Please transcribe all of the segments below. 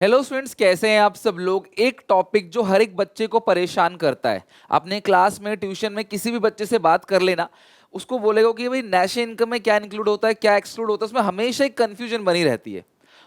Hello students, कैसे हैं आप सब लोग। एक टॉपिक जो हर एक बच्चे को परेशान करता है, अपने क्लास में ट्यूशन में किसी भी बच्चे से बात कर लेना, उसको बोलेगा कि भाई नेशनल इनकम में क्या इंक्लूड होता है, क्या एक्सक्लूड होता है, उसमें हमेशा एक कंफ्यूजन बनी रहती है।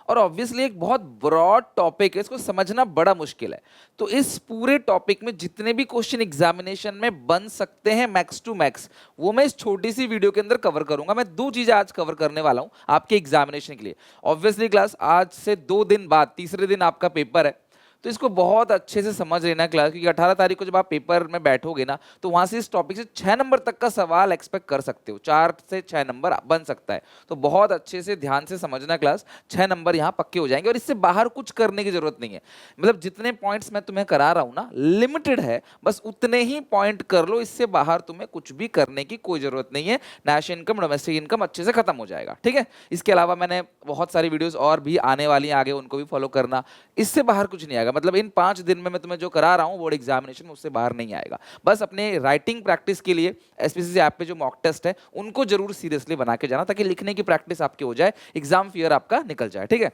और ऑब्वियसली एक बहुत ब्रॉड टॉपिक है, इसको समझना बड़ा मुश्किल है। तो इस पूरे टॉपिक में जितने भी क्वेश्चन एग्जामिनेशन में बन सकते हैं मैक्स टू मैक्स, वो मैं इस छोटी सी वीडियो के अंदर कवर करूंगा। मैं दो चीजें आज कवर करने वाला हूं आपके एग्जामिनेशन के लिए। ऑब्वियसली क्लास आज से 2 दिन बाद तीसरे दिन आपका पेपर है, तो इसको बहुत अच्छे से समझ लेना क्लास, क्योंकि 18 तारीख को जब आप पेपर में बैठोगे ना, तो वहां से इस टॉपिक से 6 नंबर तक का सवाल एक्सपेक्ट कर सकते हो। 4 से 6 नंबर बन सकता है। तो बहुत अच्छे से ध्यान से समझना क्लास, 6 नंबर यहाँ पक्के हो जाएंगे और इससे बाहर कुछ करने की जरूरत नहीं है। मतलब जितने पॉइंट्स मैं तुम्हें करा रहा हूँ ना, लिमिटेड है, बस उतने ही पॉइंट कर लो, इससे बाहर तुम्हें कुछ भी करने की कोई जरूरत नहीं है। नेशनल इनकम, डोमेस्टिक इनकम अच्छे से खत्म हो जाएगा, ठीक है। इसके अलावा मैंने बहुत सारी वीडियोस और भी आने वाली हैं आगे, उनको भी फॉलो करना। इससे बाहर कुछ नहीं आएगा। मतलब इन 5 दिन में मैं तुम्हें जो करा रहा हूं बोर्ड एग्जामिनेशन में, उससे बाहर नहीं आएगा। बस अपने राइटिंग प्रैक्टिस के लिए एसपीसीसी ऐप पे जो मॉक टेस्ट है उनको जरूर सीरियसली बना के जाना, ताकि लिखने की प्रैक्टिस आपकी हो जाए, एग्जाम फियर आपका निकल जाए, ठीक है।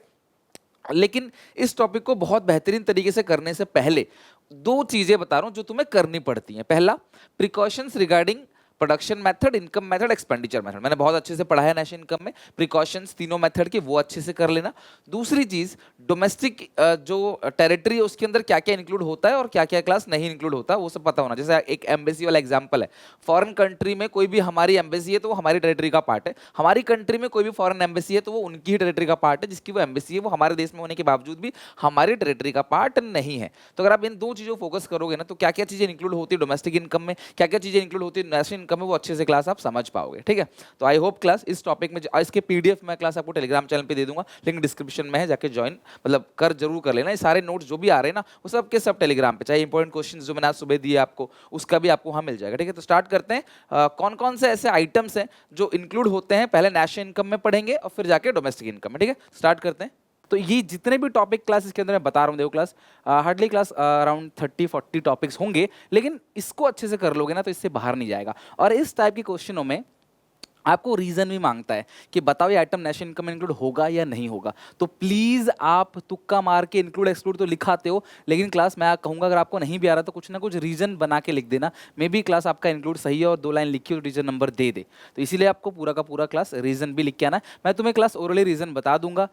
लेकिन इस टॉपिक को बहुत बेहतरीन तरीके से करने से पहले दो चीजें बता रहा हूं जो तुम्हें करनी पड़ती हैं। पहला, precautions regarding production method, income method, expenditure method. मैंने बहुत अच्छे से पढ़ा है नेशनल इनकम में, प्रिकॉशंस तीनों मेथड के, वो अच्छे से कर लेना। दूसरी चीज, डोमेस्टिक जो टेरिटरी है उसके अंदर क्या क्या इंक्लूड होता है और क्या क्या क्लास नहीं इंक्लूड होता, वो सब पता होना। जैसे एक एम्बेसी वाला एग्जाम्पल है, फॉरेन कंट्री में कोई भी हमारी एम्बेसी है तो वो हमारी टेरिटरी का पार्ट है, हमारी कंट्री में कोई भी फॉरेन एम्बेसी है तो वो उनकी ही टेरिटरी का पार्ट है, जिसकी वो एम्बेसी है वो हमारे देश में होने के बावजूद भी हमारी टेरिटरी का पार्ट नहीं है। तो अगर आप इन दो चीजों फोकस करोगे ना, तो क्या क्या चीजें इंक्लूड होती है डोमेस्टिक इनकम में, क्या क्या चीजें इंक्लूड होती है नेशनल इनकम में, वो अच्छे से क्लास आप समझ पाओगे, ठीक है। तो आई होप क्लास इस टॉपिक में, इसके पीडीएफ मैं क्लास आपको टेलीग्राम चैनल पे दे दूंगा, लिंक डिस्क्रिप्शन में है, जाके ज्वाइन मतलब कर जरूर कर लेना। ये सारे नोट्स जो भी आ रहे हैं ना, वो सब के सब टेलीग्राम पे, चाहे इंपॉर्टेंट क्वेश्चंस जो मैंने आज सुबह दिए आपको, उसका भी आपको वहां मिल जाएगा, ठीक है। तो स्टार्ट करते हैं। कौन कौन से ऐसे आइटम्स हैं जो इंक्लूड होते हैं, पहले नेशनल इनकम में पढ़ेंगे और फिर जाके डोमेस्टिक इनकम में, ठीक है। स्टार्ट करते हैं। तो ये जितने भी टॉपिक क्लास के अंदर मैं बता रहा हूँ, देखो class hardly class around 30-40 topics होंगे, लेकिन इसको अच्छे से कर लोगे ना तो इससे बाहर नहीं जाएगा। और इस टाइप के क्वेश्चनों में आपको रीजन भी मांगता है कि बताओ ये आइटम नेशनल इनकम में इंक्लूड होगा या नहीं होगा। तो प्लीज आप तुक्का मार के इंक्लूड एक्सक्लूड तो लिखाते हो, लेकिन क्लास मैं कहूंगा अगर आपको नहीं भी आ रहा तो कुछ ना कुछ रीजन बना के लिख देना। मे बी क्लास आपका इंक्लूड सही है और 2 लाइन लिखी हो तो रीजन नंबर दे दे, तो इसीलिए आपको पूरा का पूरा क्लास रीजन भी लिख के आना है। मैं तुम्हें क्लास ओरली रीजन बता दूंगा।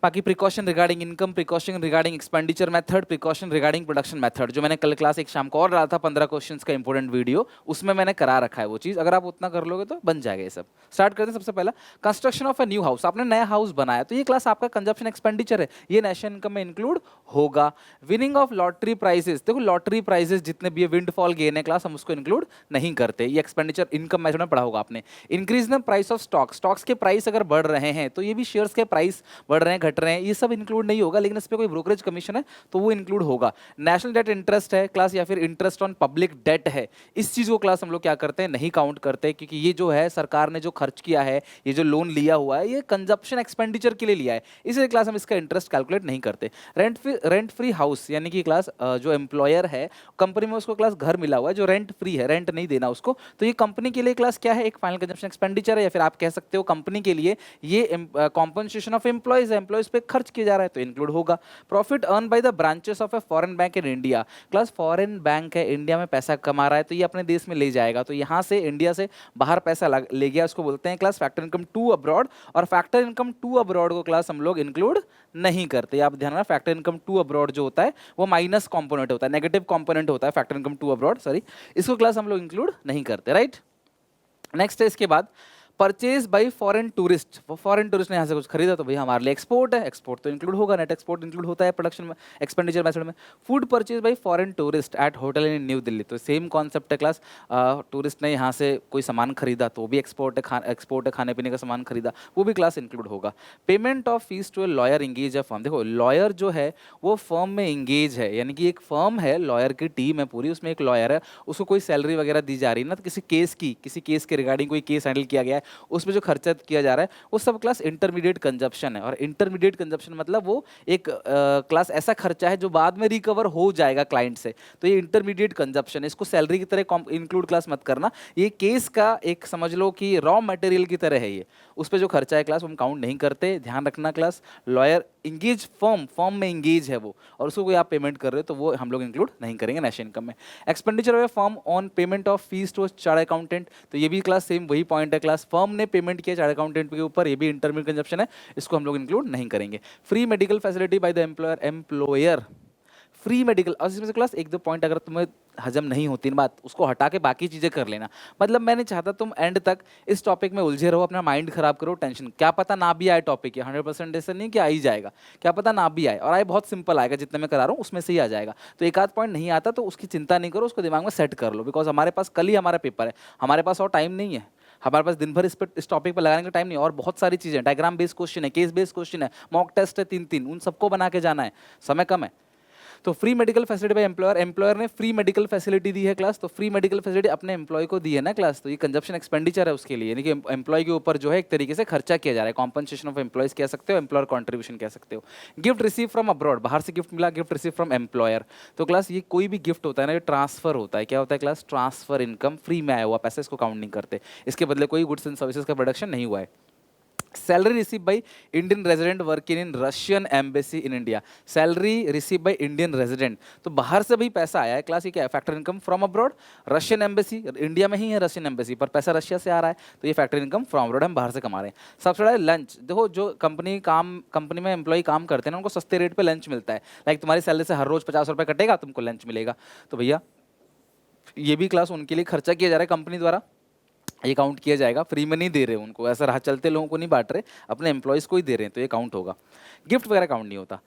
बाकी precaution regarding income, precaution regarding expenditure method, precaution regarding production method, जो मैंने कल क्लास एक शाम को और डाला था 15 क्वेश्चंस का इंपॉर्टेंट वीडियो, उसमें मैंने करा रखा है वो चीज़। अगर आप उतना कर लोगे तो बन जाएगा ये सब। स्टार्ट करते हैं। सबसे पहला, construction of a new house. आपने नया हाउस बनाया तो ये क्लास आपका कंजप्शन एक्सपेंडिचर है, ये नेशनल इनकम में इंक्लूड होगा। विनिंग ऑफ लॉटरी प्राइजेस, देखो लॉटरी प्राइजेस जितने भी विंडफॉल गेन है क्लास, हम उसको इंक्लूड नहीं करते, ये एक्सपेंडिचर इनकम मेथड में पढ़ा होगा आपने। Increase the price of stock, stocks के प्राइस अगर बढ़ रहे हैं तो ये भी शेयर्स के प्राइस बढ़ रहे हैं घट रहे हैं, ये सब इंक्लूड नहीं होगा, लेकिन इस पे कोई ब्रोकरेज कमीशन है तो वो इंक्लूड होगा। नेशनल डेट इंटरेस्ट है क्लास, या फिर इंटरेस्ट ऑन पब्लिक डेट है, इस चीज को क्लास हम लोग क्या करते हैं, नहीं काउंट करते, क्योंकि ये जो है सरकार ने जो खर्च किया है, ये जो लोन लिया हुआ है, ये कंजप्शन एक्सपेंडिचर के लिए लिया है, इसलिए क्लास हम इसका इंटरेस्ट कैलकुलेट नहीं करते। रेंट फ्री हाउस, यानी कि क्लास जो एम्प्लॉयर है कंपनी में, उसको क्लास घर मिला हुआ है जो रेंट फ्री है, रेंट नहीं देना उसको, तो ये कंपनी के लिए क्लास क्या है, एक फाइनल कंजप्शन एक्सपेंडिचर है, या फिर आप कह सकते हो कंपनी के लिए ये कॉम्पनसेशन ऑफ एम्प्लॉयज है, एम्प्लॉयज पे खर्च किया जा रहा है तो इंक्लूड होगा। Profit earn by the branches of a foreign bank in India, class foreign bank है इंडिया में पैसा कमा रहा है तो ये अपने देश में ले जाएगा, तो यहाँ से इंडिया से बाहर पैसा ले गया, उसको बोलते हैं class factor income to abroad. और फैक्टर इनकम टू अब्रॉड को क्लास हम लोग इंक्लूड नहीं करते। आप ध्यान रखना, फैक्टर इनकम टू अब्रॉड जो होता है वो माइनस कॉम्पोनेंट होता है, नेगेटिव कॉम्पोनेंट होता है factor income to abroad, sorry, इसको क्लास हम लोग इंक्लूड नहीं करते, राइट। नेक्स्ट है इसके बाद, परचेज बाई फॉरेन टूरिस्ट, वो फॉरेन टूरिस्ट ने यहाँ से कुछ खरीदा तो भैया हमारे लिए एक्सपोर्ट है, एक्सपोर्ट तो इंक्लूड होगा, नेट एक्सपोर्ट इंक्लूड होता है प्रोडक्शन में एक्सपेंडिचर मेथड में। Food purchase by foreign tourist eight hotel in new Delhi, तो सेम कॉन्सेप्ट है क्लास, टूरिस्ट ने यहाँ से कोई सामान खरीदा तो भी एक्सपोर्ट है, एक्सपोर्ट है, खाने पीने का सामान खरीदा वो भी क्लास इंक्लूड होगा। Payment of fees to a lawyer engage a firm, देखो लॉयर जो है वो फर्म में इंगेज है, यानी कि एक फर्म है, लॉयर की टीम है पूरी, उसमें एक लॉयर है, उसको कोई सैलरी वगैरह दी जा रही है ना, तो किसी केस के रिगार्डिंग कोई केस हैंडल किया गया है, उसमें जो खर्चा किया जा रहा है वो सब क्लास इंटरमीडिएट कंजप्शन है। और इंटरमीडिएट कंजप्शन मतलब वो एक क्लास ऐसा खर्चा है जो बाद में रिकवर हो जाएगा क्लाइंट से, तो ये इंटरमीडिएट कंजप्शन है, इसको सैलरी की तरह इंक्लूड क्लास मत करना। ये केस का एक समझ लो कि रॉ मटेरियल की तरह है, ये उस पर जो खर्चा है क्लास हम काउंट नहीं करते, ध्यान रखना क्लास। लॉयर इंगेज फर्म में इंगेज है वो, और उसको कोई आप पेमेंट कर रहे हो तो वो हम लोग इंक्लूड नहीं करेंगे नेशनल इनकम में। Expenditure of firm on payment of fees to chartered accountant, तो ये भी क्लास सेम वही पॉइंट है क्लास, फर्म ने पेमेंट किया चार्ट अकाउंटेंट के ऊपर, ये भी इंटरमीडिएट कंजप्शन है, इसको हम लोग इंक्लूड नहीं करेंगे। Free medical facility by the employer, free medical, और इसमें से क्लास एक दो पॉइंट अगर तुम्हें हजम नहीं होती ना बात, उसको हटा के बाकी चीजें कर लेना। मतलब मैं नहीं चाहता तुम एंड तक इस टॉपिक में उलझे रहो, अपना माइंड खराब करो, टेंशन, क्या पता ना भी आए टॉपिक, 100% ऐसा नहीं कि आ ही जाएगा, क्या पता ना भी आए, और आए बहुत सिंपल आएगा, जितने मैं करा रहा हूँ उसमें से ही आ जाएगा। तो एक आध पॉइंट नहीं आता तो उसकी चिंता नहीं करो, उसको दिमाग में सेट कर लो, बिकॉज हमारे पास कल ही हमारा पेपर है, हमारे पास और टाइम नहीं है, हमारे पास दिन भर इस टॉपिक पर लगाने का टाइम नहीं, और बहुत सारी चीजें, डायग्राम बेस्ड क्वेश्चन है, केस बेस्ड क्वेश्चन है, मॉक टेस्ट है 3-3, उन सबको बना के जाना है, समय कम है। तो free medical facility by employer, employer ने फ्री मेडिकल फैसिलिटी दी है क्लास, तो फ्री मेडिकल फैसिलिटी अपने एम्प्लॉय को दी है ना क्लास, तो ये कंजप्शन एक्सपेंडिचर है उसके लिए, यानी कि एम्प्लॉय के ऊपर जो है एक तरीके से खर्चा किया जा रहा है, कॉम्पनसेशन ऑफ एम्प्लॉयज कह सकते हो, एम्प्लॉयर कॉन्ट्रीब्यूशन कह सकते हो। गिफ्ट रिसीव फ्रॉम अब्रॉड, बाहर से गिफ्ट मिला, गिफ्ट रिसीव फ्रॉम एम्प्लॉयर, तो क्लास ये कोई भी गिफ्ट होता है ना, ये ट्रांसफर होता है, क्या होता है क्लास, ट्रांसफर इनकम, फ्री में आया हुआ पैसा, इसको काउंट नहीं करते, इसके बदले कोई गुड्स एंड सर्विसेज का प्रोडक्शन नहीं हुआ है। Salary receive by Indian resident working in Russian embassy in India, salary receive by Indian resident, तो बाहर से भी पैसा आया है क्लास, ये क्या है, factor income from abroad, Russian embassy, India में ही है रशियन एम्बेसी, पर पैसा रशिया से आ रहा है, तो ये फैक्टर इनकम फ्रॉम अब्रॉड, हम बाहर से कमा रहे हैं। सब्सिडाइज लंच, देखो जो कंपनी में एम्प्लॉय काम करते हैं ना, उनको सस्ते रेट पे लंच मिलता है, लाइक तुम्हारी सैलरी से हर रोज 50 रुपये कटेगा, तुमको लंच मिलेगा, तो भैया ये भी क्लास उनके लिए खर्चा किया जा रहा है कंपनी द्वारा, ये काउंट किया जाएगा, फ्री में नहीं दे रहे उनको, ऐसा राह चलते लोगों को नहीं बांट रहे, अपने एम्प्लॉयज को ही दे रहे हैं, तो ये काउंट होगा। गिफ्ट वगैरह काउंट नहीं होता।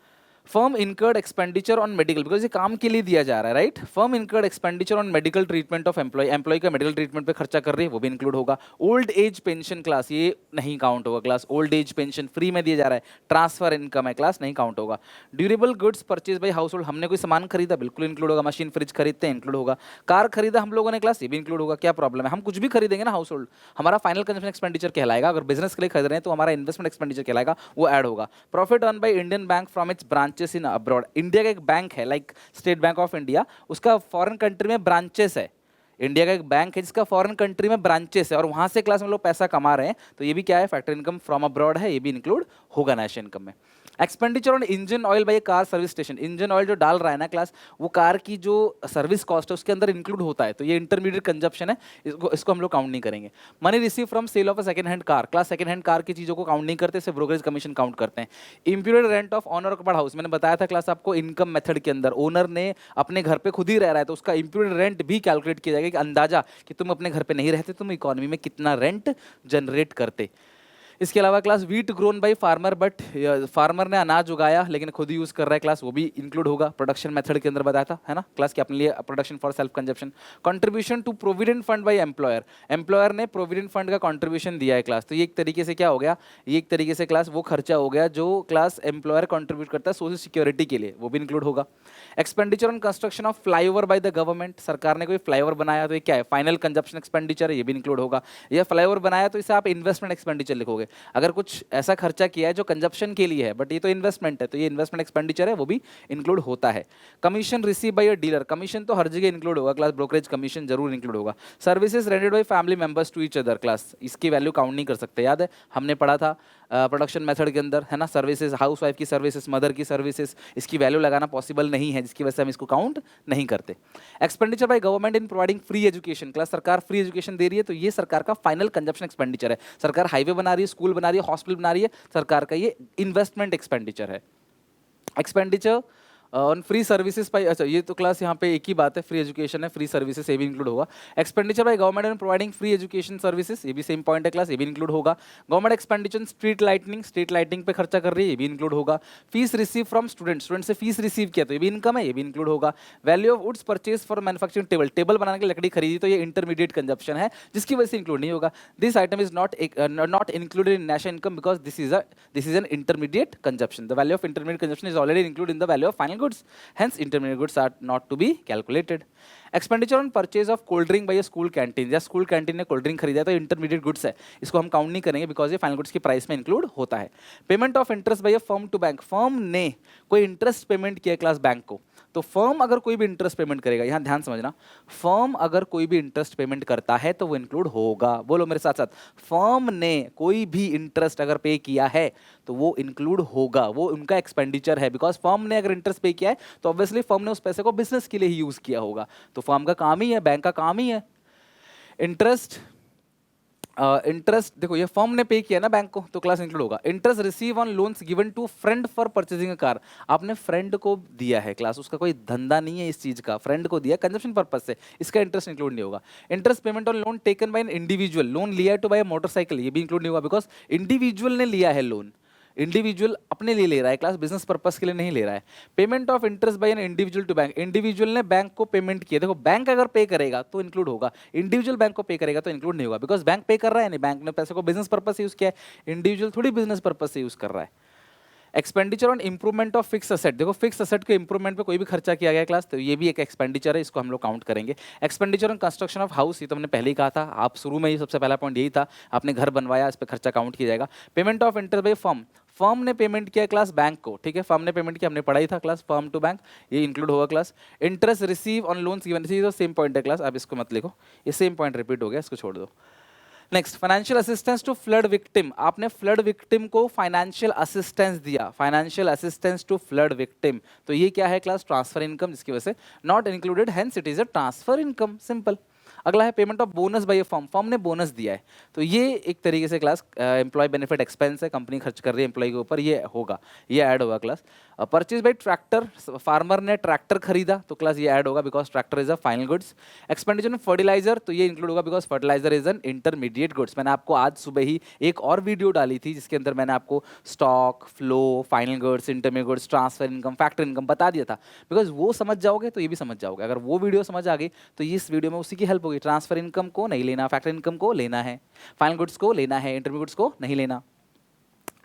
Firm incurred expenditure on medical, because ये काम के लिए दिया जा रहा है, right, firm incurred expenditure on medical treatment of employee, employee का मेडिकल ट्रीटमेंट पे खर्चा कर रही है, वो भी इंक्लूड होगा। ओल्ड एज पेंशन क्लास, ये नहीं काउंट होगा class, old age pension free में दिया जा रहा है, ट्रांसफर इनकम है क्लास, नहीं काउंट होगा। Durable goods purchase by house hold, हमने कोई सामान खरीदा, बिल्कुल इंक्लूड होगा, मशीन फ्रिज खरीदते हैं, इंक्लूड होगा। कार खरीदा हम लोगों ने क्लास, ये भी इंक्लूड होगा, क्या प्रॉब्लम है, हम कुछ भी खरीदेंगे ना हाउस होल्ड, हमारा फाइनल कंजप्शन एक्सपेंडिचर कहलाएगा, अगर बिजनेस के लिए खरीद रहे हैं तो हमारा इन्वेस्टमेंट एक्सपेंडिचर कहलाएगा, वो ऐड होगा। Profit earn by Indian bank from its branches in abroad, India का एक बैंक है like state bank of India, उसका फॉरेन कंट्री में ब्रांचेस है, इंडिया का एक बैंक है जिसका फॉरेन कंट्री में ब्रांचेस है, और वहां से क्लास में लोग पैसा कमा रहे हैं, तो ये भी क्या है, फैक्टर इनकम फ्रॉम अब्रॉड है, ये भी इंक्लूड होगा नेशनल इनकम में। Expenditure on engine oil by car service station, engine oil जो डाल रहा है ना क्लास, वो कार की जो सर्विस कॉस्ट है उसके अंदर इंक्लूड होता है, तो ये इंटरमीडिएट कंजप्शन है, इसको हम लोग काउंट नहीं करेंगे। Money receive from sale of a second hand car, class second hand car की चीजों को काउंट नहीं करते, सिर्फ ब्रोकरेज कमीशन काउंट करते हैं। Imputed rent of owner occupied house, मैंने बताया था क्लास आपको, इनकम मेथड के अंदर ओनर ने अपने घर पे खुद ही रह रहा है, तो उसका इंप्यूटेड रेंट भी कैलकुलेट किया जाएगा, कि अंदाजा कि तुम अपने घर पे नहीं रहते, तुम इकोनॉमी में कितना रेंट जनरेट करते। इसके अलावा class wheat grown by farmer, but farmer ने अनाज उगाया लेकिन खुद यूज कर रहा है क्लास, वो भी इंक्लूड होगा, प्रोडक्शन मेथड के अंदर बताया था, है ना क्लास, कि अपने लिए production for self consumption. Contribution to provident fund by employer, employer ने प्रोविडेंट फंड का कंट्रीब्यूशन दिया है क्लास, तो ये एक तरीके से क्या हो गया, ये एक तरीके से क्लास वो खर्चा हो गया जो क्लास एम्प्लॉयर कंट्रीब्यूट करता है सोशल सिक्योरिटी के लिए, वो भी इंक्लूड होगा। Expenditure on construction of flyover by the government, सरकार ने कोई फ्लाईओवर बनाया, तो ये क्या है, फाइनल कंजप्शन एक्सपेंडिचर है, ये भी इंक्लूड होगा। यह फ्लाईओवर बनाया तो इसे आप इन्वेस्टमेंट एक्सपेंडिचर लिखोगे, अगर कुछ ऐसा खर्चा किया है जो कंजप्शन के लिए है बट ये तो इन्वेस्टमेंट है, तो ये इन्वेस्टमेंट एक्सपेंडिचर है, वो भी इंक्लूड होता है। Commission receive by a dealer, commission तो हर जगह इंक्लूड होगा क्लास, ब्रोकरेज कमीशन जरूर इंक्लूड होगा। Services rendered by family members to each other class, इसकी वैल्यू काउंट नहीं कर सकते, याद है हमने पढ़ा था प्रोडक्शन मेथड के अंदर, है ना, सर्विसेज, हाउस वाइफ की सर्विसेज, मदर की सर्विसेज, इसकी वैल्यू लगाना पॉसिबल नहीं है, जिसकी वजह से हम इसको काउंट नहीं करते। Expenditure by government in providing free education, class सरकार फ्री एजुकेशन दे रही है, तो ये सरकार का फाइनल कंजप्शन एक्सपेंडिचर है, सरकार हाईवे बना रही है, स्कूल बना रही है, हॉस्पिटल बना रही है, सरकार का ये इन्वेस्टमेंट एक्सपेंडिचर है। Expenditure on free services by, अच्छा ये तो क्लास यहाँ पे एक ही बात है, फ्री एजुकेशन है, फ्री सर्विसेज ये भी इंक्लूड होगा। Expenditure by government in providing free education services, ये भी सेम पॉइंट है क्लास, ये भी इंक्लूड होगा। Government expenditure street lightning, street lighting पे खर्चा कर रही है, ये भी इंक्लूड होगा। Fees receive from student, student से फीस रिसीव किया तो ये भी इनकम है, ये भी इंक्लूड होगा। Value of woods purchase for manufacturing table, table बनाने की लकड़ी खरीदी तो ये इंटरमीडिएट कंजप्शन है, जिसकी वजह से इंक्लूड नहीं होगा। This item is not included in national income because this is an intermediate consumption, the value of intermediate consumption is already include in the value of final goods, hence intermediate goods are not to be calculated. Expenditure on purchase of cold drink by a school canteen, या school canteen ने cold drink खरीदा तो intermediate goods है, इसको हम count नहीं करेंगे because ये फाइनल गुड्स की प्राइस में इंक्लूड होता है। Payment of interest by a firm to bank, firm ने कोई इंटरेस्ट पेमेंट किया क्लास बैंक को, तो फर्म अगर कोई भी इंटरेस्ट पेमेंट करेगा, यहां ध्यान समझना, फर्म अगर कोई भी इंटरेस्ट पेमेंट करता है तो वो इंक्लूड होगा। बोलो मेरे साथ साथ, फर्म ने कोई भी इंटरेस्ट अगर पे किया है तो वो इंक्लूड होगा, वो उनका एक्सपेंडिचर है। बिकॉज फर्म ने अगर इंटरेस्ट पे किया है तो ऑब्वियसली फर्म ने उस पैसे को बिजनेस के लिए ही यूज किया होगा। तो फर्म का काम ही है, बैंक का काम ही है इंटरेस्ट। इंटरेस्ट देखो, ये फर्म ने पे किया ना बैंक को, तो क्लास इंक्लूड होगा। Interest receive on loans given to friend for purchasing a car, आपने फ्रेंड को दिया है क्लास, उसका कोई धंधा नहीं है इस चीज का, फ्रेंड को दिया कंजप्शन पर्पज से, इसका इंटरेस्ट इंक्लूड नहीं होगा। Interest payment on loan taken by an individual, loan लिया है टू बाय मोटरसाइकिल, ये भी इंक्लूड नहीं होगा बिकॉज इंडिविजुअल ने लिया है लोन, इंडिविजुअल अपने लिए ले रहा है क्लास, बिजनेस पर्पस के लिए नहीं ले रहा है। Payment of interest by an individual to bank, individual ने बैंक को पेमेंट किया, देखो बैंक अगर पे करेगा तो इंक्लूड होगा, इंडिविजुअल बैंक को पे करेगा तो इंक्लूड नहीं होगा, बिकॉज बैंक पे कर रहा है नहीं, बैंक ने पैसे को बिजनेस पर्पस से यूज किया है, इंडिविजुअल थोड़ी बिजनेस पर्पस से यूज कर रहा है। Expenditure on improvement of fix asset, देखो फिक्स असेट के इंप्रूवमेंट पे कोई भी खर्चा किया गया क्लास, तो ये भी एक एक्सपेंडिचर है, इसको हम लोग काउंट करेंगे। Expenditure on construction of house, ये तो हमने पहले ही कहा था, आप शुरू में ही सबसे पहला पॉइंट यही था, आपने घर बनवाया, इस पर खर्चा काउंट किया जाएगा। Payment of interest by firm, firm ने पेमेंट किया क्लास बैंक को, ठीक है, फर्म ने पेमेंट किया, हमने पढ़ाई था क्लास फर्म टू बैंक, ये इंक्लूड होगा class. Interest receive on loans given, तो सेम पॉइंट है क्लास, आप इसको मत लिखो, ये सेम पॉइंट रिपीट हो गया, इसको छोड़ दो। Next, financial assistance to flood victim, आपने फ्लड विक्टिम को फाइनेंशियल असिस्टेंस दिया, financial assistance to flood victim, तो ये क्या है क्लास, ट्रांसफर इनकम, जिसकी वजह से not included, hence it is a transfer income, simple. अगला है payment of bonus by firm, firm ने बोनस दिया है, तो ये एक तरीके से क्लास एम्प्लॉय बेनिफिट एक्सपेंस है, कंपनी खर्च कर रही है एम्प्लॉय के ऊपर, ये होगा, ये ऐड होगा class. Purchase by tractor, farmer ने ट्रैक्टर खरीदा तो क्लास ये ऐड होगा because tractor is a final goods. Expenditure of fertiliser, तो ये इंक्लूड होगा because fertiliser is an intermediate goods, मैंने आपको आज सुबह ही एक और वीडियो डाली थी जिसके अंदर मैंने आपको stock, flow, final goods, intermediate goods, transfer income, factor income बता दिया था, बिकॉज वो समझ जाओगे तो ये भी समझ जाओगे, अगर वो वीडियो समझ आ गई तो इस वीडियो में उसी की हेल्प होगी। ट्रांसफर इनकम को नहीं लेना, फैक्टर इनकम को लेना है, फाइनल गुड्स को लेना है, इंटरमीडिएट गुड्स को नहीं लेना।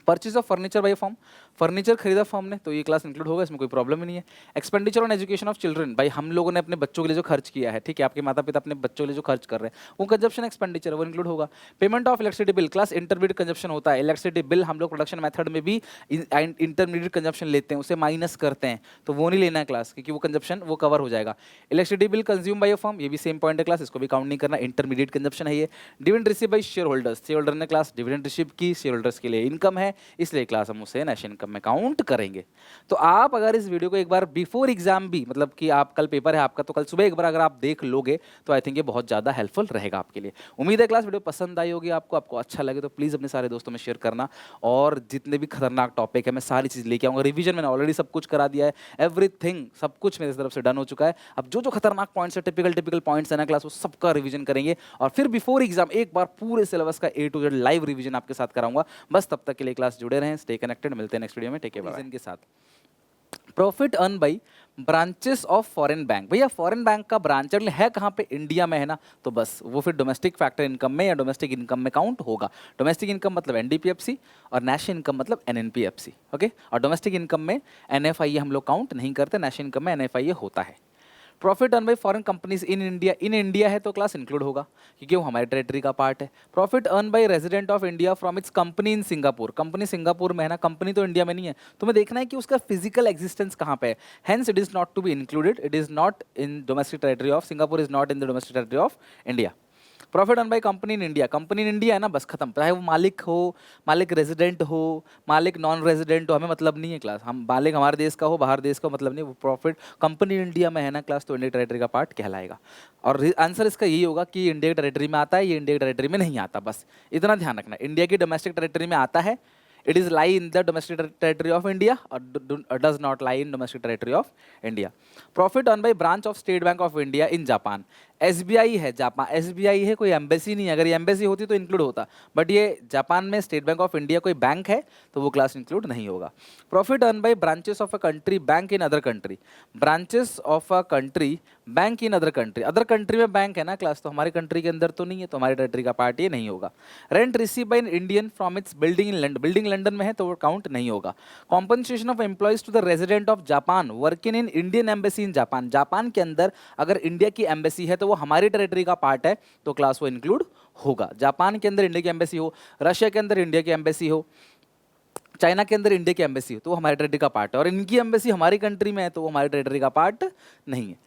Purchase of furniture by firm, furniture खरीदा फर्म ने तो ये क्लास इंक्लूड होगा, इसमें कोई प्रॉब्लम ही नहीं है। Expenditure on education of children, भाई हम लोगों ने अपने बच्चों के लिए जो खर्च किया है, ठीक है, आपके माता पिता अपने बच्चों के लिए जो खर्च कर रहे हैं वो कंजप्शन एक्सपेंडिचर है, वो इंक्लूड होगा। Payment of electricity bill, class intermediate consumption होता है, इलेक्ट्रिसिटी बिल हम लोग प्रोडक्शन मेथड में भी इंटरमीडिएट कंजप्शन लेते हैं, उसे माइनस करते हैं, तो वो नहीं लेना है क्लास, क्योंकि वो कंजप्शन वो कवर हो जाएगा। Electricity bill consume by firm, ये भी सेम पॉइंट है क्लास, इसको भी काउंट नहीं करना, इंटरमीडिएट कंजप्शन है ये। Dividend receive by share holders, share holder ने क्लास डिविडेंड रिसीव की, शेयर होल्डर्स के लिए इनकम है, इसलिए क्लास हम उसे नेशनल इनकम में काउंट करेंगे। तो आप अगर इस वीडियो को एक बार बिफोर एग्जाम भी, मतलब कि आप कल पेपर है आपका, तो कल सुबह एक बार अगर आप देख लोगे तो आई थिंक ये बहुत ज़्यादा हेल्पफुल रहेगा आपके लिए। उम्मीद है क्लास वीडियो पसंद आई होगी आपको, आपको अच्छा लगे तो प्लीज़ अपने सारे दोस्तों में शेयर करना, और जितने भी खतरनाक टॉपिक है मैं सारी चीज़ लेके आऊँगा, रिवीजन मैंने ऑलरेडी सब कुछ करा दिया है, एवरीथिंग सब कुछ मेरी तरफ से डन हो चुका है। अब जो जो खतरनाक पॉइंट्स है, टिपिकल पॉइंट्स है ना क्लास, वो सबका रिवीजन करेंगे, और फिर बिफोर एग्जाम एक बार पूरे सिलेबस का A to Z live revision आपके साथ कराऊंगा। बस तब तक के लिए क्लास जुड़े रहें, स्टे कनेक्टेड, मिलते हैं नेक्स्ट वीडियो में, टेक केयर, बाय के साथ। Profit earn by branches of foreign bank, भैया फॉरेन बैंक का ब्रांच है कहाँ पे, इंडिया में है ना, तो बस वो फिर डोमेस्टिक फैक्टर इनकम में या डोमेस्टिक इनकम में काउंट होगा। डोमेस्टिक इनकम मतलब एनडीपीएफसी और नेशनल इनकम मतलब एनएनपीएफसी, ओके। और डोमेस्टिक इनकम में एनएफआईए हम लोग काउंट नहीं करते, नेशनल इनकम में एनएफआईए होता है। Profit earn by foreign companies in India, in India है तो क्लास इंक्लूड होगा क्योंकि वो हमारे टेरिटरी का पार्ट है। Profit earn by resident of India from its company in Singapore, company Singapore में है ना, कंपनी तो इंडिया में नहीं है, तुम्हें देखना है कि उसका फिजिकल एग्जिस्टेंस कहाँ पे है, hence it is not to be included, it is not in domestic territory of Singapore, is not in the domestic territory of India. Profit earn by company in India, company in India है ना, बस खत्म, चाहे वो मालिक हो, मालिक resident हो, मालिक नॉन रेजिडेंट हो, हमें मतलब नहीं है क्लास, हम मालिक हमारे देश का हो बाहर देश का मतलब नहीं, वो प्रॉफिट कंपनी इंडिया में है ना क्लास, तो इंडिया टेरिटरी का पार्ट कहलाएगा। और आंसर इसका यही होगा कि इंडिया की टेरिटरी में आता है, ये इंडिया की टेरिटरी में नहीं आता, बस इतना ध्यान रखना। इंडिया की डोमेस्टिक टेरिटरी में आता है, it is lie in the domestic territory of India or does not lie in domestic territory of India. Profit earned by branch of State Bank of India in Japan. SBI है Japan, SBI है, कोई embassy नहीं है, अगर ये embassy होती तो include होता, बट ये जापान में स्टेट बैंक ऑफ इंडिया कोई बैंक है तो वो क्लास इंक्लूड नहीं होगा। Profit earn bye branches of a country bank in other country, branches of a country bank in other country में बैंक है ना क्लास, तो हमारी कंट्री के अंदर तो नहीं है, तो हमारी टेरिटरी का पार्ट ये नहीं होगा। Rent receive by Indian from its building in London, building London में है तो वो काउंट नहीं होगा। Compensation of employees to the resident of Japan working in Indian embassy in Japan, Japan के अंदर अगर इंडिया की एम्बेसी है तो वो हमारी टेरिटरी का पार्ट है, तो क्लास वो इंक्लूड होगा। जापान के अंदर इंडिया की एम्बेसी हो, रशिया के अंदर इंडिया की एम्बेसी हो, चाइना के अंदर इंडिया की एम्बेसी हो तो वो हमारे टेरिटरी का पार्ट है, और इनकी एम्बेसी हमारी कंट्री में है तो वो हमारे टेरिटरी का पार्ट नहीं है।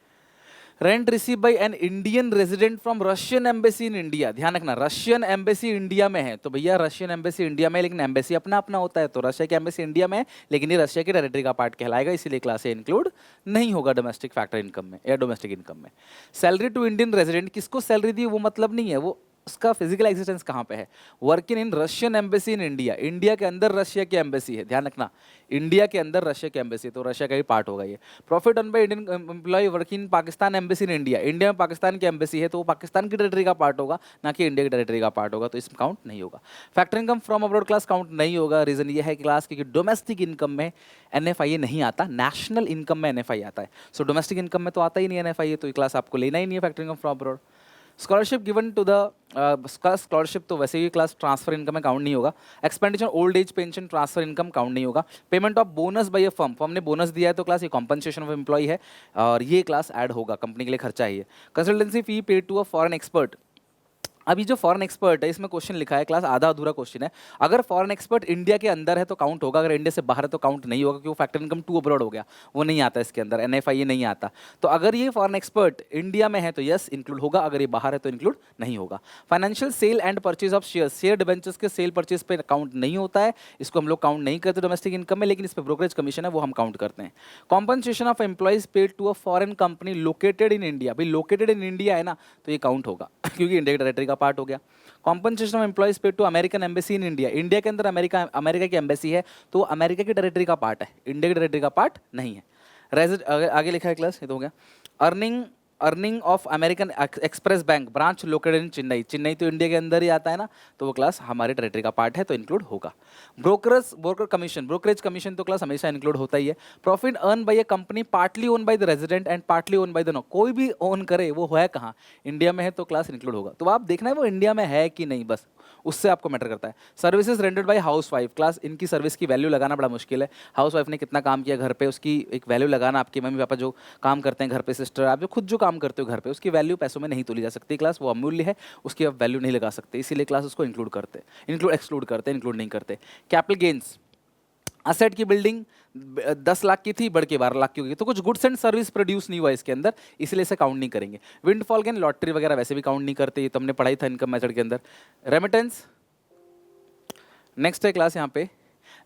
Rent receive by an Indian resident from Russian embassy in India, ध्यान रखना रशियन एम्बेसी इंडिया में है तो भैया रशियन एम्बेसी इंडिया में है, लेकिन एम्बेसी अपना अपना होता है, तो रशिया की एम्बेसी इंडिया में है लेकिन ये रशिया की टेरिटरी का पार्ट कहलाएगा, इसीलिए क्लास ए इंक्लूड नहीं होगा डोमेस्टिक फैक्टर इनकम में या डोमेस्टिक इनकम में। सैलरी टू इंडियन रेजिडेंट, किसको सैलरी दी वो मतलब नहीं है, वो उसका फिजिकल एग्जिस्टेंस कहाँ पे है, working in Russian embassy in India, India के अंदर रशिया की एम्बेसी है, ध्यान रखना इंडिया के अंदर रशिया की एम्बेसी, तो रशिया का ही पार्ट होगा ये। Profit earn by Indian employee working in Pakistan embassy in India, India में पाकिस्तान की एम्बेसी है तो वो पाकिस्तान की टेरिटरी का पार्ट होगा ना कि इंडिया की टेरिटरी का पार्ट होगा, तो इसमें काउंट नहीं होगा। Factor income from abroad class count नहीं होगा, रीजन ये है क्लास क्योंकि डोमेस्टिक इनकम में एनएफआईए नहीं आता, नेशनल इनकम में एनएफआई आता है, सो डोमेस्टिक इनकम में तो आता ही नहीं एनएफआईए, तो ये क्लास आपको लेना ही नहीं है factor income from abroad. Scholarship given to the scholarship तो वैसे ही क्लास ट्रांसफर इनकम में काउंट नहीं होगा। Expenditure old age pension transfer income count नहीं होगा। Payment of bonus by a firm, firm ने बोनस दिया है तो क्लास ये कॉम्पनसेशन ऑफ एम्प्लॉय है और ये क्लास ऐड होगा, कंपनी के लिए खर्चा ही है। Consultancy fee paid to a foreign expert, अभी जो फॉरेन एक्सपर्ट है इसमें क्वेश्चन लिखा है क्लास आधा अधूरा क्वेश्चन है, अगर फॉरेन एक्सपर्ट इंडिया के अंदर है तो काउंट होगा, अगर इंडिया से बाहर है तो काउंट नहीं होगा क्योंकि वो फैक्टर इनकम टू अब्रॉड हो गया, वो नहीं आता इसके अंदर, एनएफआईए नहीं आता। तो अगर ये फॉरेन एक्सपर्ट इंडिया में है तो यस इंक्लूड होगा, अगर ये बाहर है तो इंक्लूड नहीं होगा। Financial sale and purchase of share, share debentures के सेल परचेज पे काउंट नहीं होता है, इसको हम लोग काउंट नहीं करते डोमेस्टिक इनकम में, लेकिन इस पर ब्रोकरेज कमीशन है वो हम काउंट करते हैं। Compensation of employees paid to a foreign company located in India, भाई लोकेटेड इन इंडिया है ना तो ये काउंट होगा क्योंकि इंडिया की टेरिटरी का पार्ट हो गया। Compensation of employees paid to American embassy in India, India के अंदर अमेरिका की एम्बेसी है तो अमेरिका की टेरिटरी का पार्ट है, इंडिया की टेरिटरी का पार्ट नहीं है। आगे लिखा है क्लास, ये तो हो गया। Earning of American express bank branch located in Chennai, Chennai तो इंडिया के अंदर ही आता है ना, तो वो क्लास हमारे टेरिटरी का पार्ट है तो इंक्लूड होगा। ब्रोकर कमीशन, ब्रोकरेज कमीशन तो क्लास हमेशा इंक्लूड होता ही है। Profit earn by a company partly own by the resident and partly own by the no, कोई भी ओन करे वो है कहाँ, इंडिया में है तो क्लास इंक्लूड होगा, तो आप देखना है वो इंडिया में है कि नहीं, बस उससे आपको मैटर करता है। Services rendered by house wife, class इनकी सर्विस की वैल्यू लगाना बड़ा मुश्किल है, हाउस वाइफ ने कितना काम किया घर पे उसकी एक वैल्यू लगाना, आपके मम्मी पापा जो काम करते हैं घर पे, सिस्टर आप जो खुद जो काम करते हो घर पे, उसकी वैल्यू पैसों में नहीं तोली जा सकती क्लास, वो अमूल्य है, उसकी आप वैल्यू नहीं लगा सकते, इसीलिए क्लास उसको इंक्लूड करते हैं, एक्सक्लूड करते हैं, इंक्लूड नहीं करते। कैपिटल गेन्स, असेट की बिल्डिंग 10 लाख की थी बढ़ के 12 लाख की होगी, तो कुछ गुड्स एंड सर्विस प्रोड्यूस नहीं हुआ इसके अंदर, इसलिए इसे काउंट नहीं करेंगे। विंडफॉल गेन, लॉटरी वगैरह वैसे भी काउंट नहीं करते, ये तो हमने पढ़ाई था इनकम मेथड के अंदर। रेमिटेंस, नेक्स्ट है क्लास यहाँ पे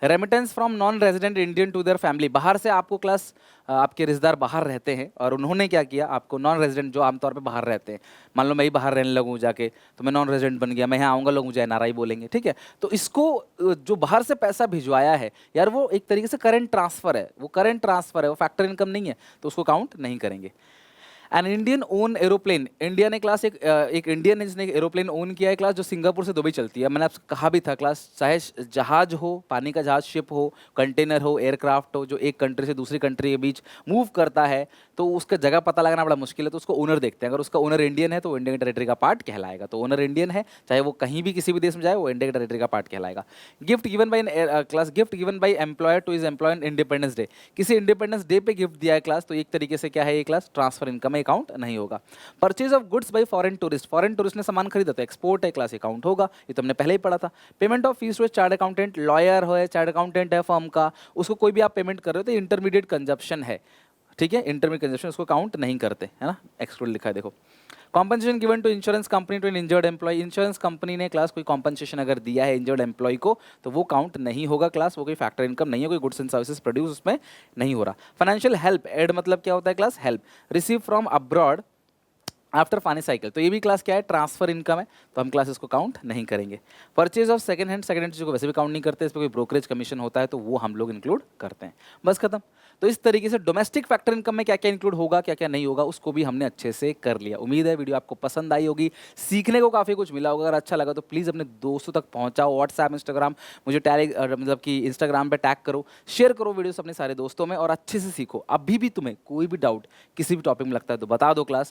remittance from non resident Indian to their family, बाहर से आपको क्लास आपके रिश्तेदार बाहर रहते हैं और उन्होंने क्या किया, आपको नॉन रेजिडेंट जो आमतौर पे बाहर रहते हैं, मान लो मैं ही बाहर रहने लगूँ जाके तो मैं नॉन रेजिडेंट बन गया, मैं यहाँ आऊँगा लोग मुझे एनआरआई बोलेंगे, ठीक है, तो इसको जो बाहर से पैसा भिजवाया है यार वो एक तरीके से करंट ट्रांसफर है, वो करंट ट्रांसफर है, वो फैक्टर इनकम नहीं है, तो उसको काउंट नहीं करेंगे। An Indian own aeroplane, India ने क्लास एक इंडियन ने जिसने एरोप्लेन ओन किया है क्लास, जो सिंगापुर से दुबई चलती है, मैंने आपसे कहा भी था क्लास, चाहे जहाज हो, पानी का जहाज, शिप हो, कंटेनर हो, एयरक्राफ्ट हो, जो एक कंट्री से दूसरी कंट्री के बीच मूव करता है तो उसका जगह पता लगाना बड़ा मुश्किल है, तो उसको ओनर देखते हैं, अगर उसका ओनर इंडियन है तो वो इंडियन टेरिटरी का पार्ट कहलाएगा, तो ओनर इंडियन है चाहे वो कहीं भी किसी भी देश में जाए वो इंडियन टेरिटरी का पार्ट कहलाएगा। Gift given by class, gift given by employer to his employee independence day, किसी इंडिपेंडेंस डे पे गिफ्ट दिया है क्लास, तो एक तरीके से क्या है ये क्लास ट्रांसफर इनकम में अकाउंट नहीं होगा। Purchase of goods by foreign tourist, foreign tourist ने सामान खरीदा तो एक्सपोर्ट है क्लास, अकाउंट होगा, ये तो हमने पहले ही पढ़ा था। Payment of fees to chartered accountant, lawyer हो, चार्ट अकाउंटेंट है फर्म का, उसको कोई भी आप पेमेंट कर रहे हो तो इंटरमीडिएट कंजप्शन है, ठीक है, इंटरमीडिएट कंजप्शन उसको काउंट नहीं करते, है ना, एक्सक्लूड लिखा है देखो। Compensation given to insurance company to an injured employee, insurance company ने क्लास कोई कॉम्पनसेशन अगर दिया है इंजर्ड एम्प्लॉय को तो वो काउंट नहीं होगा क्लास, वो कोई फैक्टर इनकम नहीं है, कोई गुड्स एंड सर्विसेज प्रोड्यूस उसमें नहीं हो रहा। फाइनेंशियल हेल्प, एड मतलब क्या होता है class, help receive from abroad after Fani cycle, तो ये भी क्लास क्या है ट्रांसफर इनकम है, तो हम क्लास इसको काउंट नहीं करेंगे। परचेज ऑफ सेकंड हैंड चीज़ों को वैसे भी काउंट नहीं करते, इस पर कोई ब्रोकरेज कमीशन होता है तो वो हम लोग इंक्लूड करते हैं, बस खत्म। तो इस तरीके से डोमेस्टिक फैक्टर इनकम में क्या क्या इंक्लूड होगा क्या क्या नहीं होगा उसको भी हमने अच्छे से कर लिया। उम्मीद है वीडियो आपको पसंद आई होगी, सीखने को काफ़ी कुछ मिला होगा, अगर अच्छा लगा तो प्लीज़ अपने दोस्तों तक पहुँचाओ, व्हाट्सएप इंस्टाग्राम मुझे टैग मतलब कि इंस्टाग्राम पर टैग करो, शेयर करो वीडियोस अपने सारे दोस्तों में और अच्छे से सीखो। अभी भी तुम्हें कोई भी डाउट किसी भी टॉपिक में लगता है तो बता दो क्लास,